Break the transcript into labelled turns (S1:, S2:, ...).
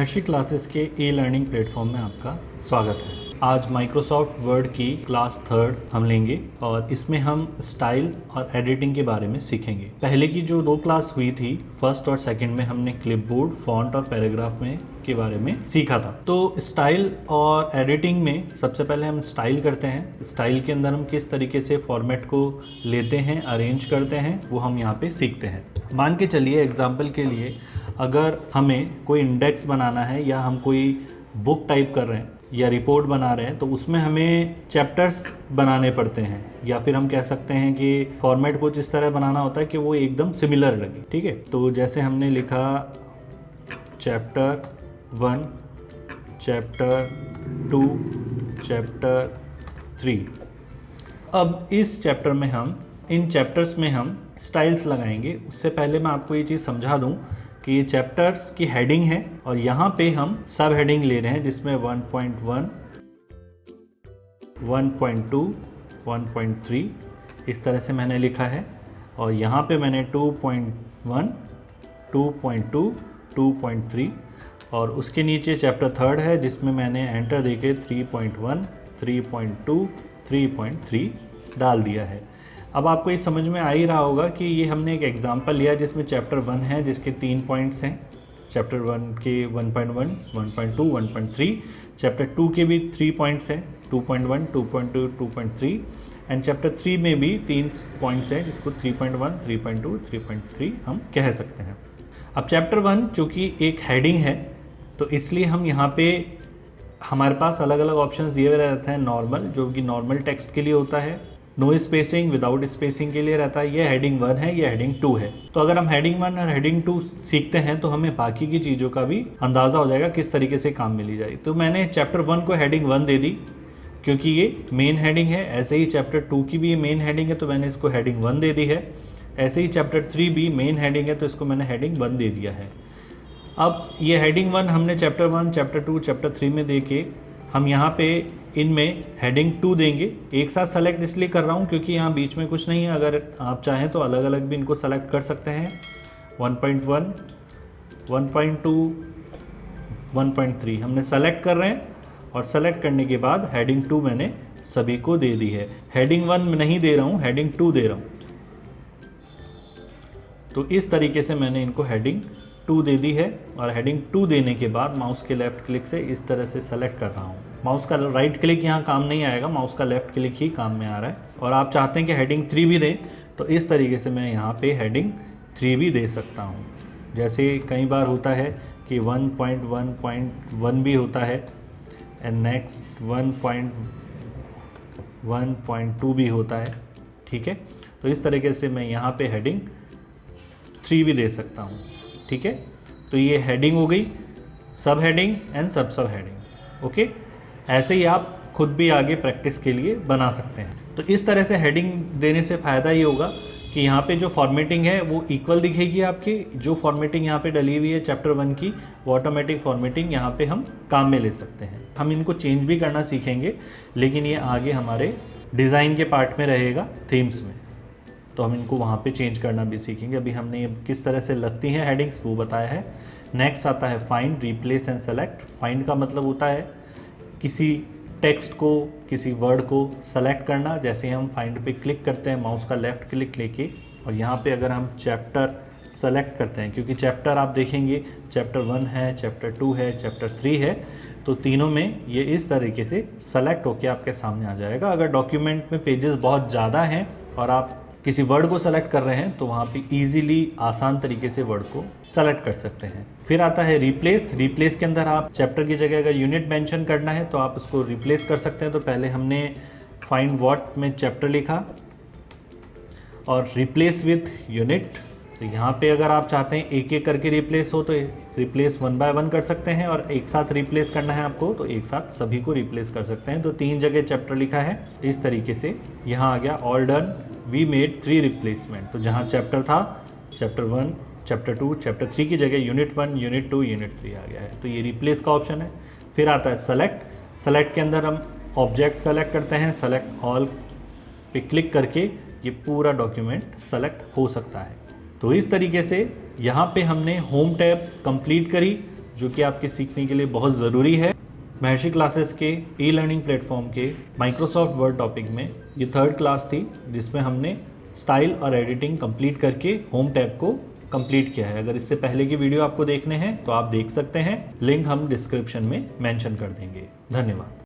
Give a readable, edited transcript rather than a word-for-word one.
S1: महर्षि classes के e learning platform में आपका स्वागत है। आज माइक्रोसॉफ्ट वर्ड की क्लास थर्ड हम लेंगे और इसमें हम स्टाइल और एडिटिंग के बारे में सीखेंगे। पहले की जो दो क्लास हुई थी, फर्स्ट और सेकंड में, हमने क्लिपबोर्ड, फॉन्ट और पैराग्राफ में के बारे में सीखा था। तो स्टाइल और एडिटिंग में सबसे पहले हम स्टाइल करते हैं। स्टाइल के अंदर हम किस तरीके से फॉर्मेट को लेते हैं, अरेंज करते हैं, वो हम यहाँ पे सीखते हैं। मान के चलिए एग्जाम्पल के लिए, अगर हमें कोई इंडेक्स बनाना है या हम कोई बुक टाइप कर रहे हैं या रिपोर्ट बना रहे हैं, तो उसमें हमें चैप्टर्स बनाने पड़ते हैं, या फिर हम कह सकते हैं कि फॉर्मेट कुछ इस तरह बनाना होता है कि वो एकदम सिमिलर लगे। ठीक है, तो जैसे हमने लिखा चैप्टर 1, चैप्टर 2, चैप्टर 3। अब इस चैप्टर में हम, इन चैप्टर्स में हम स्टाइल्स लगाएंगे। उससे पहले मैं आपको ये चीज़ समझा दूं कि ये चैप्टर्स की हेडिंग है और यहाँ पे हम सब हेडिंग ले रहे हैं, जिसमें 1.1, 1.2, 1.3 इस तरह से मैंने लिखा है। और यहाँ पे मैंने 2.1, 2.2, 2.3 और उसके नीचे चैप्टर थर्ड है, जिसमें मैंने एंटर देके 3.1, 3.2, 3.3 डाल दिया है। अब आपको ये समझ में आ ही रहा होगा कि ये हमने एक एग्जांपल लिया जिसमें चैप्टर 1 है, जिसके 3 पॉइंट्स हैं। चैप्टर 1 के 1.1, 1.2, 1.3। चैप्टर 2 के भी 3 पॉइंट्स हैं, 2.1, 2.2, 2.3। एंड चैप्टर 3 में भी 3 पॉइंट्स हैं, जिसको 3.1, 3.2, 3.3 हम कह सकते हैं। अब चैप्टर 1 चूँकि एक हेडिंग है, तो इसलिए हम यहाँ पे हमारे पास अलग अलग ऑप्शंस दिए हुए रहते हैं। नॉर्मल, जो कि नॉर्मल टेक्स्ट के लिए होता है। नो स्पेसिंग, विदाउट स्पेसिंग के लिए रहता है। ये हेडिंग 1 है, ये हेडिंग 2 है। तो अगर हम हेडिंग 1 और हेडिंग 2 सीखते हैं तो हमें बाकी की चीज़ों का भी अंदाज़ा हो जाएगा किस तरीके से काम मिली जाए। तो मैंने चैप्टर 1 को हेडिंग 1 दे दी क्योंकि ये मेन हेडिंग है। ऐसे ही चैप्टर 2 की भी ये मेन हेडिंग है, तो मैंने इसको हेडिंग 1 दे दी है। ऐसे ही चैप्टर 3 भी मेन हेडिंग है, तो इसको मैंने हेडिंग 1 दे दिया है। अब ये हेडिंग 1 हमने चैप्टर 1, चैप्टर 2, चैप्टर 3 में दे के हम यहाँ पे इनमें हेडिंग 2 देंगे। एक साथ सेलेक्ट इसलिए कर रहा हूँ क्योंकि यहाँ बीच में कुछ नहीं है। अगर आप चाहें तो अलग अलग भी इनको सेलेक्ट कर सकते हैं। 1.1, 1.2, 1.3 हमने सेलेक्ट कर रहे हैं और सेलेक्ट करने के बाद हेडिंग 2 मैंने सभी को दे दी है। हेडिंग 1 में नहीं दे रहा हूँ, हेडिंग 2 दे रहा हूँ। तो इस तरीके से मैंने इनको हेडिंग 2 दे दी है और हेडिंग 2 देने के बाद माउस के लेफ्ट क्लिक से इस तरह से सेलेक्ट कर रहा हूँ। माउस का राइट क्लिक यहाँ काम नहीं आएगा, माउस का लेफ्ट क्लिक ही काम में आ रहा है। और आप चाहते हैं कि हेडिंग 3 भी दें, तो इस तरीके से मैं यहाँ पे हेडिंग 3 भी दे सकता हूँ। जैसे कई बार होता है कि 1.1.1 भी होता है एंड नेक्स्ट 1.1.2 भी होता है। ठीक है, तो इस तरीके से मैं यहाँ पे हेडिंग 3 भी दे सकता हूँ। ठीक है, तो ये हेडिंग हो गई, सब हेडिंग एंड सब हेडिंग। ओके, ऐसे ही आप खुद भी आगे प्रैक्टिस के लिए बना सकते हैं। तो इस तरह से हेडिंग देने से फ़ायदा ये होगा कि यहाँ पे जो फॉर्मेटिंग है वो इक्वल दिखेगी आपकी। जो फॉर्मेटिंग यहाँ पे डली हुई है चैप्टर 1 की, वो ऑटोमेटिक फॉर्मेटिंग यहाँ पे हम काम में ले सकते हैं। हम इनको चेंज भी करना सीखेंगे, लेकिन ये आगे हमारे डिज़ाइन के पार्ट में रहेगा, थीम्स में, तो हम इनको वहाँ पे चेंज करना भी सीखेंगे। अभी हमने ये किस तरह से लगती हैं हेडिंग्स वो बताया है। नेक्स्ट आता है find, replace and select. Find का मतलब होता है किसी टेक्स्ट को, किसी वर्ड को सेलेक्ट करना। जैसे हम फाइंड पे क्लिक करते हैं माउस का लेफ्ट क्लिक लेके, और यहाँ पे अगर हम चैप्टर सेलेक्ट करते हैं, क्योंकि चैप्टर आप देखेंगे चैप्टर 1 है, चैप्टर 2 है, चैप्टर 3 है, तो तीनों में ये इस तरीके से सेलेक्ट होके आपके सामने आ जाएगा। अगर डॉक्यूमेंट में पेजेस बहुत ज़्यादा हैं और आप किसी वर्ड को सेलेक्ट कर रहे हैं, तो वहाँ पे इजीली आसान तरीके से वर्ड को सेलेक्ट कर सकते हैं। फिर आता है रिप्लेस। रिप्लेस के अंदर आप चैप्टर की जगह अगर यूनिट मेंशन करना है तो आप उसको रिप्लेस कर सकते हैं। तो पहले हमने फाइंड व्हाट में चैप्टर लिखा और रिप्लेस विथ यूनिट। तो यहाँ पे अगर आप चाहते हैं एक एक करके रिप्लेस हो, तो रिप्लेस 1 बाय 1 कर सकते हैं, और एक साथ रिप्लेस करना है आपको तो एक साथ सभी को रिप्लेस कर सकते हैं। तो 3 जगह चैप्टर लिखा है, इस तरीके से यहाँ आ गया all done, we made 3 replacement. तो जहाँ चैप्टर था, चैप्टर 1, चैप्टर 2, चैप्टर 3 की जगह यूनिट 1, यूनिट 2, यूनिट 3 आ गया है। तो ये रिप्लेस का ऑप्शन है। फिर आता है सेलेक्ट। सेलेक्ट के अंदर हम ऑब्जेक्ट सेलेक्ट करते हैं, सेलेक्ट ऑल पे क्लिक करके ये पूरा डॉक्यूमेंट सेलेक्ट हो सकता है। तो इस तरीके से यहाँ पे हमने होम टैब कंप्लीट करी, जो कि आपके सीखने के लिए बहुत ज़रूरी है। महर्षि क्लासेस के ई लर्निंग प्लेटफॉर्म के माइक्रोसॉफ्ट वर्ड टॉपिक में ये 3rd क्लास थी, जिसमें हमने स्टाइल और एडिटिंग कंप्लीट करके होम टैब को कंप्लीट किया है। अगर इससे पहले की वीडियो आपको देखने हैं तो आप देख सकते हैं, लिंक हम डिस्क्रिप्शन में मेंशन कर देंगे। धन्यवाद।